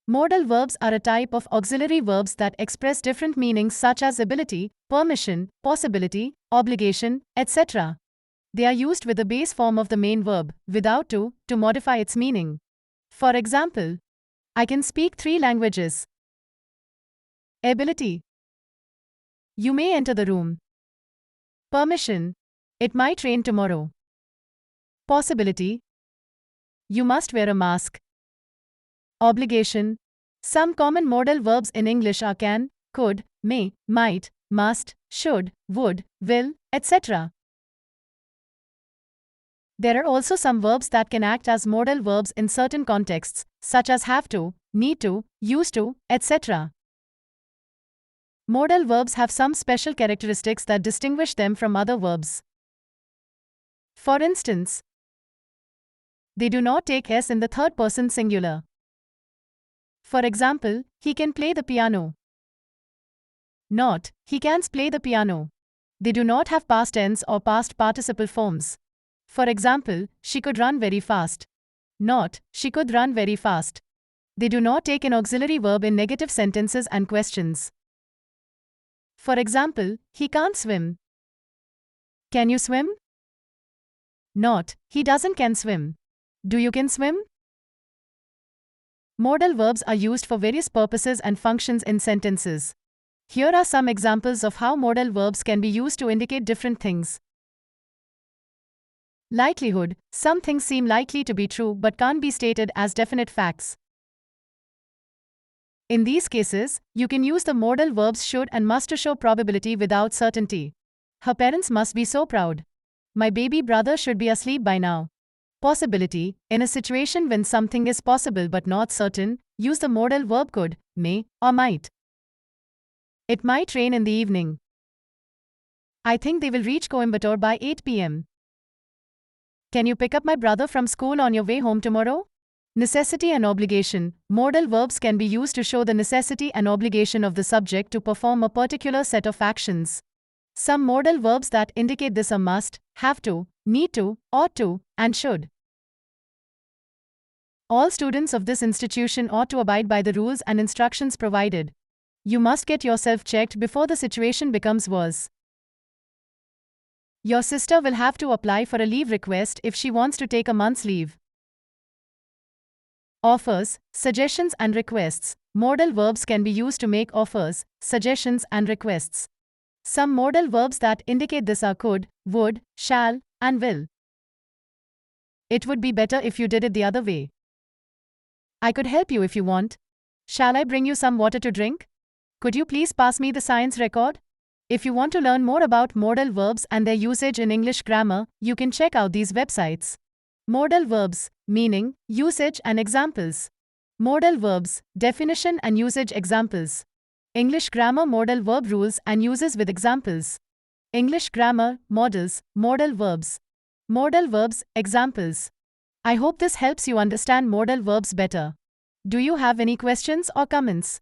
Modal verbs are a type of auxiliary verbs that express different meanings such as ability, permission, possibility, obligation, etc. They are used with the base form of the main verb, without to modify its meaning. For example, I can speak 3 languages. Ability. You may enter the room. Permission. It might rain tomorrow. Possibility. You must wear a mask. Obligation. Some common modal verbs in English are can, could, may, might, must, should, would, will, etc. There are also some verbs that can act as modal verbs in certain contexts, such as have to, need to, used to, etc. Modal verbs have some special characteristics that distinguish them from other verbs. For instance, they do not take s in the third person singular. For example, he can play the piano. Not, he can play the piano. They do not have past tense or past participle forms. For example, she could run very fast. Not, she could run very fast. They do not take an auxiliary verb in negative sentences and questions. For example, he can't swim. Can you swim? Not, he doesn't can swim. Do you can swim? Modal verbs are used for various purposes and functions in sentences. Here are some examples of how modal verbs can be used to indicate different things. Likelihood. Some things seem likely to be true but can't be stated as definite facts. In these cases, you can use the modal verbs should and must to show probability without certainty. Her parents must be so proud. My baby brother should be asleep by now. Possibility. In a situation when something is possible but not certain, use the modal verb could, may, or might. It might rain in the evening. I think they will reach Coimbatore by 8 p.m. Can you pick up my brother from school on your way home tomorrow? Necessity and obligation. Modal verbs can be used to show the necessity and obligation of the subject to perform a particular set of actions. Some modal verbs that indicate this are must, have to, need to, ought to, and should. All students of this institution ought to abide by the rules and instructions provided. You must get yourself checked before the situation becomes worse. Your sister will have to apply for a leave request if she wants to take a month's leave. Offers, suggestions and requests. Modal verbs can be used to make offers, suggestions and requests. Some modal verbs that indicate this are could, would, shall, and will. It would be better if you did it the other way. I could help you if you want. Shall I bring you some water to drink? Could you please pass me the science record? If you want to learn more about modal verbs and their usage in English grammar, you can check out these websites. Modal verbs, meaning, usage and examples. Modal verbs, definition and usage examples. English grammar modal verb rules and uses with examples. English grammar, modals, modal verbs. Modal verbs, examples. I hope this helps you understand modal verbs better. Do you have any questions or comments?